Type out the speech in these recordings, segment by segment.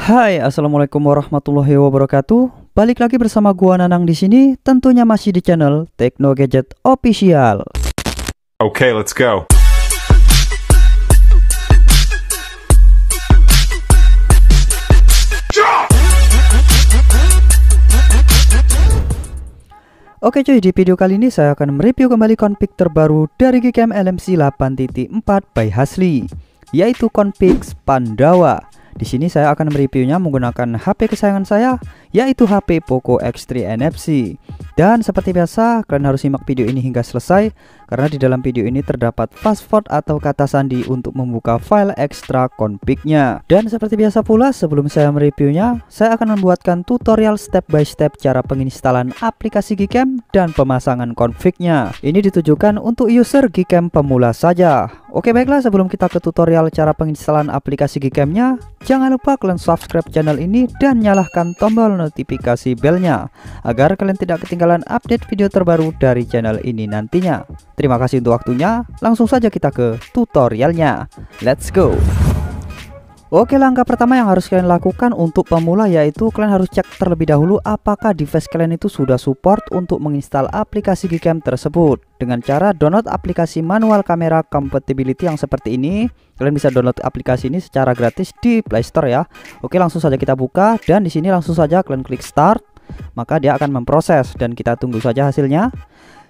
Hai, assalamualaikum warahmatullahi wabarakatuh. Balik lagi bersama gua Nanang di sini, tentunya masih di channel Tekno Gadget Official. Okay, let's go. Oke cuy, di video kali ini saya akan mereview kembali config terbaru dari Gcam LMC 8.4 by Hasli, yaitu config Pandawa. Di sini saya akan mereviewnya menggunakan HP kesayangan saya, yaitu HP Poco X3 NFC. Dan seperti biasa, kalian harus simak video ini hingga selesai, karena di dalam video ini terdapat password atau kata sandi untuk membuka file ekstra config-nya. Dan seperti biasa pula, sebelum saya mereviewnya, saya akan membuatkan tutorial step by step cara penginstalan aplikasi Gcam dan pemasangan config-nya. Ini ditujukan untuk user Gcam pemula saja. Oke baiklah, sebelum kita ke tutorial cara penginstalan aplikasi Gcam-nya, jangan lupa kalian subscribe channel ini dan nyalakan tombol notifikasi belnya agar kalian tidak ketinggalan update video terbaru dari channel ini nantinya. Terima kasih untuk waktunya, langsung saja kita ke tutorialnya. Let's go. Oke, langkah pertama yang harus kalian lakukan untuk pemula yaitu kalian harus cek terlebih dahulu apakah device kalian itu sudah support untuk menginstal aplikasi Gcam tersebut. Dengan cara download aplikasi manual kamera compatibility yang seperti ini. Kalian bisa download aplikasi ini secara gratis di Play Store ya. Oke, langsung saja kita buka dan di sini langsung saja kalian klik start. Maka dia akan memproses dan kita tunggu saja hasilnya.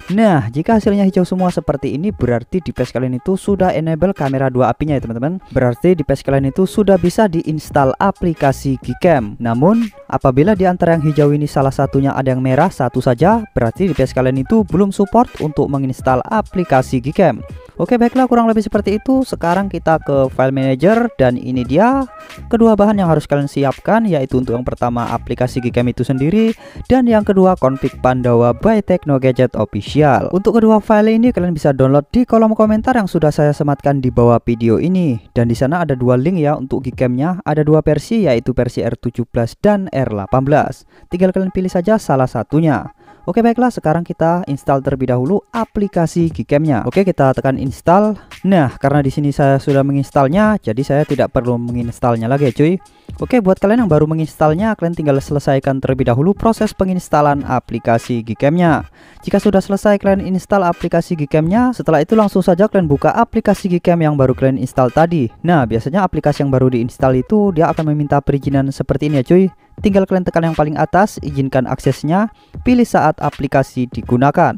Nah, jika hasilnya hijau semua seperti ini, berarti device kalian itu sudah enable kamera 2 apinya ya teman-teman. Berarti device kalian itu sudah bisa diinstal aplikasi Gcam. Namun, apabila di antara yang hijau ini salah satunya ada yang merah satu saja, berarti device kalian itu belum support untuk menginstal aplikasi Gcam. Oke baiklah, kurang lebih seperti itu. Sekarang kita ke file manager dan ini dia kedua bahan yang harus kalian siapkan, yaitu untuk yang pertama aplikasi Gcam itu sendiri dan yang kedua config Pandawa by Tekno Gadget Official. Untuk kedua file ini kalian bisa download di kolom komentar yang sudah saya sematkan di bawah video ini, dan di sana ada dua link ya untuk Gcam-nya. Ada dua versi, yaitu versi R17 dan R18. Tinggal kalian pilih saja salah satunya. Oke baiklah, sekarang kita install terlebih dahulu aplikasi Gcam-nya. Oke, kita tekan install. Nah, karena di sini saya sudah menginstalnya, jadi saya tidak perlu menginstalnya lagi ya cuy. Oke, buat kalian yang baru menginstalnya, kalian tinggal selesaikan terlebih dahulu proses penginstalan aplikasi Gcam-nya. Jika sudah selesai kalian install aplikasi Gcam-nya, setelah itu langsung saja kalian buka aplikasi Gcam yang baru kalian install tadi. Nah, biasanya aplikasi yang baru diinstal itu dia akan meminta perizinan seperti ini ya cuy. Tinggal kalian tekan yang paling atas, izinkan aksesnya, pilih saat aplikasi digunakan.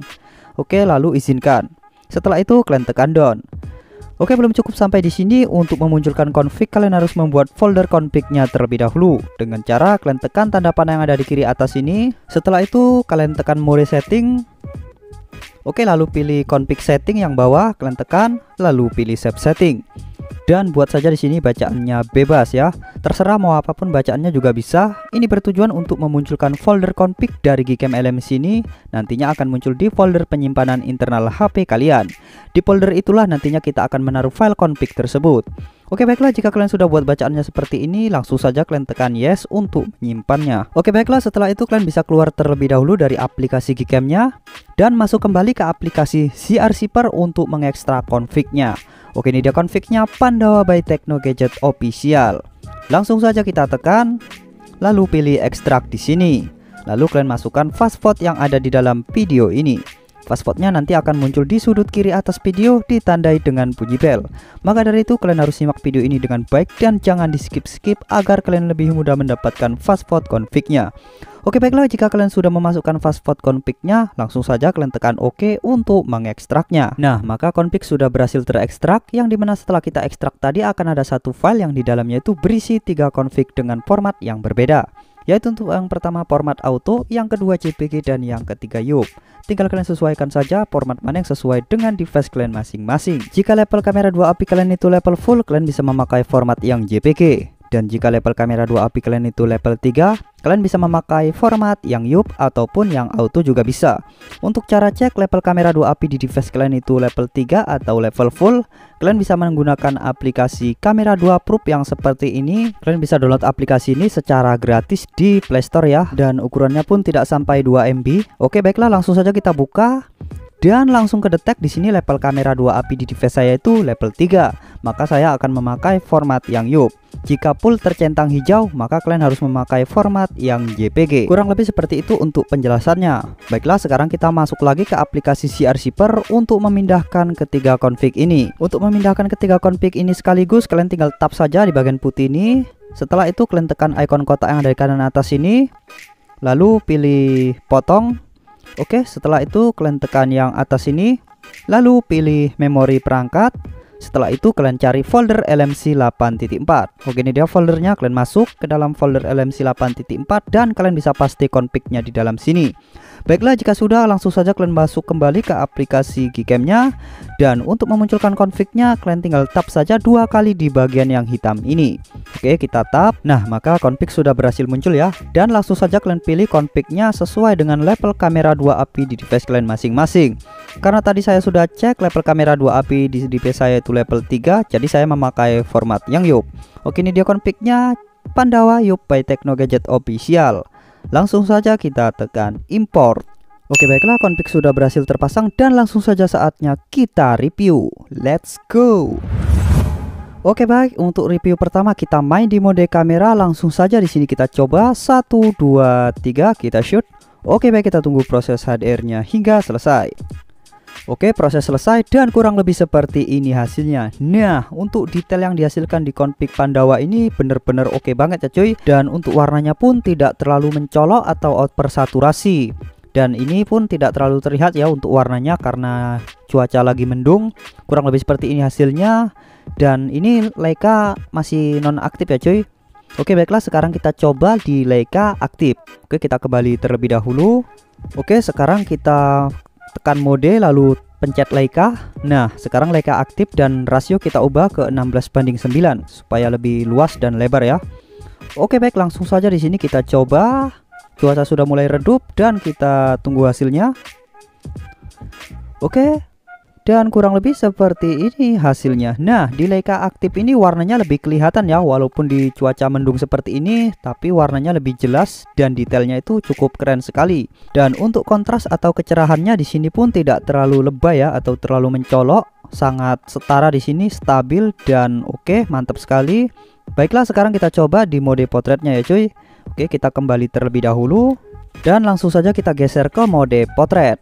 Oke, lalu izinkan. Setelah itu kalian tekan done. Oke, belum cukup sampai di sini. Untuk memunculkan config, kalian harus membuat folder config-nya terlebih dahulu. Dengan cara kalian tekan tanda panah yang ada di kiri atas ini. Setelah itu kalian tekan more setting. Oke, lalu pilih config setting yang bawah, kalian tekan, lalu pilih save setting. Dan buat saja di sini bacaannya bebas ya. Terserah mau apapun bacaannya juga bisa. Ini bertujuan untuk memunculkan folder config dari Gcam LMC ini. Nantinya akan muncul di folder penyimpanan internal HP kalian. Di folder itulah nantinya kita akan menaruh file config tersebut. Oke baiklah, jika kalian sudah buat bacaannya seperti ini, langsung saja kalian tekan yes untuk menyimpannya. Oke baiklah, setelah itu kalian bisa keluar terlebih dahulu dari aplikasi Gcam-nya dan masuk kembali ke aplikasi CR-Zipper untuk mengekstrak config-nya. Oke, ini dia config-nya Pandawa by Tekno Gadget Official. Langsung saja kita tekan, lalu pilih ekstrak di sini. Lalu kalian masukkan password yang ada di dalam video ini. Passwordnya nanti akan muncul di sudut kiri atas video ditandai dengan bunyi bel. Maka dari itu kalian harus simak video ini dengan baik dan jangan di skip-skip agar kalian lebih mudah mendapatkan password config-nya. Oke baiklah, jika kalian sudah memasukkan password config-nya, langsung saja kalian tekan OK untuk mengekstraknya. Nah, maka config sudah berhasil terekstrak, yang dimana setelah kita ekstrak tadi akan ada satu file yang di dalamnya itu berisi 3 config dengan format yang berbeda. Yaitu untuk yang pertama format auto, yang kedua JPG, dan yang ketiga YUP. Tinggal kalian sesuaikan saja format mana yang sesuai dengan device kalian masing-masing. Jika level kamera 2 API kalian itu level full, kalian bisa memakai format yang JPG. Dan jika level kamera 2 API kalian itu level 3, kalian bisa memakai format yang YUP ataupun yang auto juga bisa. Untuk cara cek level kamera 2 API di device kalian itu level 3 atau level full, kalian bisa menggunakan aplikasi Kamera 2 Pro yang seperti ini. Kalian bisa download aplikasi ini secara gratis di Play Store ya, dan ukurannya pun tidak sampai 2 MB. Oke baiklah, langsung saja kita buka. dan langsung kedetek di sini level kamera 2 API di device saya itu level 3. Maka saya akan memakai format yang YUP. Jika full tercentang hijau, maka kalian harus memakai format yang JPG. Kurang lebih seperti itu untuk penjelasannya. Baiklah, sekarang kita masuk lagi ke aplikasi CR Zipper untuk memindahkan ketiga config ini. Untuk memindahkan ketiga config ini sekaligus, kalian tinggal tap saja di bagian putih ini. Setelah itu kalian tekan icon kotak yang ada di kanan atas ini, lalu pilih potong. Oke, setelah itu kalian tekan yang atas ini, lalu pilih memori perangkat. Setelah itu kalian cari folder LMC 8.4. Oke, ini dia foldernya. Kalian masuk ke dalam folder LMC 8.4 dan kalian bisa paste config-nya di dalam sini. Baiklah, jika sudah, langsung saja kalian masuk kembali ke aplikasi Gcam-nya. Dan untuk memunculkan config-nya, kalian tinggal tap saja 2 kali di bagian yang hitam ini. Oke, kita tap. Nah, maka config sudah berhasil muncul ya. Dan langsung saja kalian pilih config-nya sesuai dengan level kamera 2 API di device kalian masing-masing. Karena tadi saya sudah cek level kamera 2 API di device saya itu level 3, jadi saya memakai format yang YUP. Oke, ini dia config-nya, Pandawa YUP by Tekno Gadget Official. Langsung saja kita tekan import. Oke, baiklah, config sudah berhasil terpasang dan langsung saja saatnya kita review. Let's go. Oke, baik, untuk review pertama kita main di mode kamera. Langsung saja di sini kita coba 1 2 3 kita shoot. Oke, baik, kita tunggu proses HDR-nya hingga selesai. Oke, proses selesai dan kurang lebih seperti ini hasilnya. Nah, untuk detail yang dihasilkan di config Pandawa ini bener-bener oke banget ya cuy. Dan untuk warnanya pun tidak terlalu mencolok atau oversaturasi. Dan ini pun tidak terlalu terlihat ya untuk warnanya karena cuaca lagi mendung. Kurang lebih seperti ini hasilnya. Dan ini Leica masih non aktif ya cuy. Oke, baiklah, sekarang kita coba di Leica aktif. Oke, kita kembali terlebih dahulu. Oke, sekarang kita tekan mode lalu pencet Leica. Nah, sekarang Leica aktif dan rasio kita ubah ke 16:9 supaya lebih luas dan lebar ya. Oke, baik, langsung saja di sini kita coba. Cuaca sudah mulai redup dan kita tunggu hasilnya. Oke. Dan kurang lebih seperti ini hasilnya. Nah, di Leica aktif ini warnanya lebih kelihatan ya. Walaupun di cuaca mendung seperti ini, tapi warnanya lebih jelas dan detailnya itu cukup keren sekali. Dan untuk kontras atau kecerahannya di sini pun tidak terlalu lebay ya atau terlalu mencolok. Sangat setara di sini, stabil dan oke, mantap sekali. Baiklah, sekarang kita coba di mode potretnya ya cuy. Oke, kita kembali terlebih dahulu dan langsung saja kita geser ke mode potret.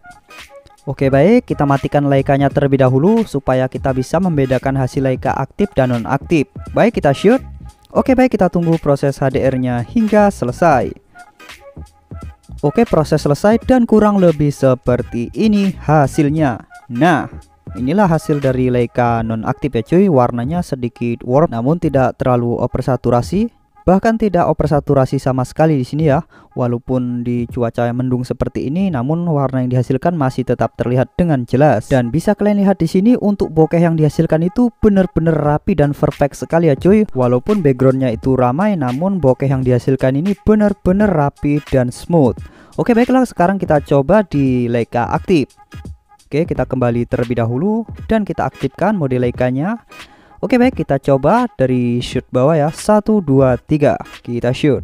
Oke, baik, kita matikan Leica-nya terlebih dahulu supaya kita bisa membedakan hasil Leica aktif dan non-aktif. Baik, kita shoot. Oke, baik, kita tunggu proses HDR-nya hingga selesai. Oke, proses selesai dan kurang lebih seperti ini hasilnya. Nah, inilah hasil dari Leica non-aktif ya cuy. Warnanya sedikit warm namun tidak terlalu oversaturasi. Bahkan tidak oversaturasi sama sekali di sini ya. Walaupun di cuaca yang mendung seperti ini, namun warna yang dihasilkan masih tetap terlihat dengan jelas. Dan bisa kalian lihat di sini untuk bokeh yang dihasilkan itu benar-benar rapi dan perfect sekali ya cuy. Walaupun backgroundnya itu ramai, namun bokeh yang dihasilkan ini benar-benar rapi dan smooth. Oke, baiklah, sekarang kita coba di Leica aktif. Oke, kita kembali terlebih dahulu dan kita aktifkan mode Leica-nya. Oke, baik, kita coba dari shoot bawah ya. 1 2 3 kita shoot.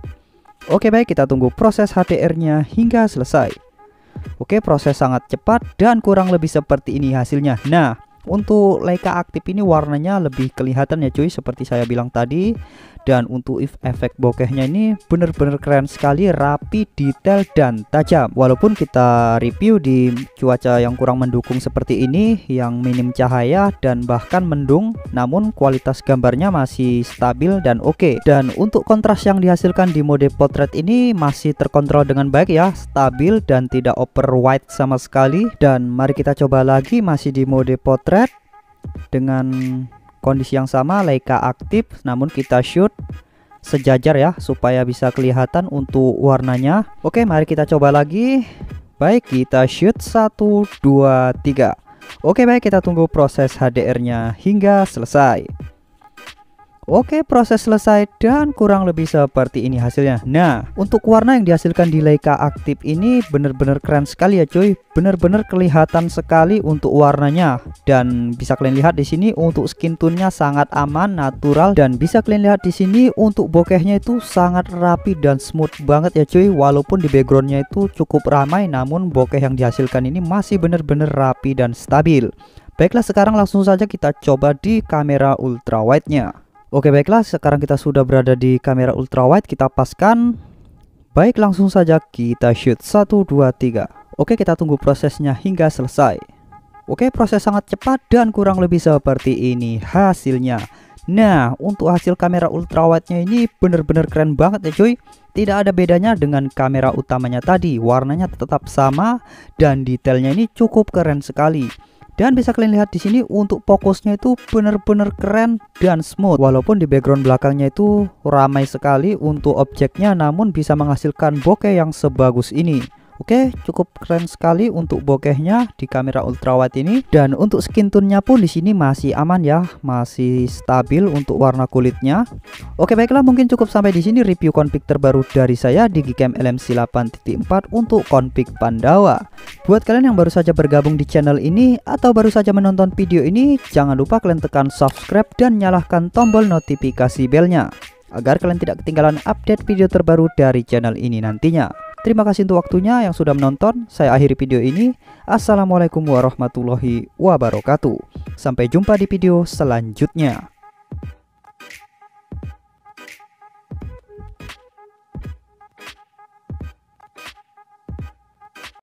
Oke, baik, kita tunggu proses HDR-nya hingga selesai. Oke, proses sangat cepat dan kurang lebih seperti ini hasilnya. Nah, untuk Leica aktif ini warnanya lebih kelihatan ya cuy, seperti saya bilang tadi. Dan untuk efek bokehnya ini bener-bener keren sekali, rapi, detail, dan tajam. Walaupun kita review di cuaca yang kurang mendukung seperti ini, yang minim cahaya dan bahkan mendung, namun kualitas gambarnya masih stabil dan oke. Dan untuk kontras yang dihasilkan di mode potret ini masih terkontrol dengan baik ya, stabil dan tidak over white sama sekali. Dan mari kita coba lagi masih di mode potret dengan kondisi yang sama, Leica aktif, namun kita shoot sejajar ya supaya bisa kelihatan untuk warnanya. Oke, mari kita coba lagi. Baik, kita shoot 1 2 3. Oke, baik, kita tunggu proses HDR-nya hingga selesai. Oke, proses selesai dan kurang lebih seperti ini hasilnya. Nah, untuk warna yang dihasilkan di Leica Active ini bener-bener keren sekali ya cuy. Bener-bener kelihatan sekali untuk warnanya. Dan bisa kalian lihat di sini untuk skin tone-nya sangat aman, natural, dan bisa kalian lihat di sini untuk bokehnya itu sangat rapi dan smooth banget ya cuy. Walaupun di backgroundnya itu cukup ramai, namun bokeh yang dihasilkan ini masih bener-bener rapi dan stabil. Baiklah, sekarang langsung saja kita coba di kamera ultrawide-nya. Oke, baiklah, sekarang kita sudah berada di kamera ultrawide, kita paskan. Baik, langsung saja kita shoot 1, 2, 3. Oke, kita tunggu prosesnya hingga selesai. Oke, proses sangat cepat dan kurang lebih seperti ini hasilnya. Nah, untuk hasil kamera ultrawide-nya ini bener-bener keren banget ya cuy. Tidak ada bedanya dengan kamera utamanya tadi, warnanya tetap sama dan detailnya ini cukup keren sekali. Dan bisa kalian lihat di sini untuk fokusnya itu bener-bener keren dan smooth. Walaupun di background belakangnya itu ramai sekali untuk objeknya, namun bisa menghasilkan bokeh yang sebagus ini. Oke, cukup keren sekali untuk bokehnya di kamera ultrawide ini. Dan untuk skin tone-nya pun di sini masih aman ya, masih stabil untuk warna kulitnya. Oke, baiklah, mungkin cukup sampai di sini review config terbaru dari saya Digicam LMC 8.4 untuk config Pandawa. Buat kalian yang baru saja bergabung di channel ini atau baru saja menonton video ini, jangan lupa kalian tekan subscribe dan nyalakan tombol notifikasi belnya agar kalian tidak ketinggalan update video terbaru dari channel ini nantinya. Terima kasih untuk waktunya yang sudah menonton. Saya akhiri video ini. Assalamualaikum warahmatullahi wabarakatuh. Sampai jumpa di video selanjutnya.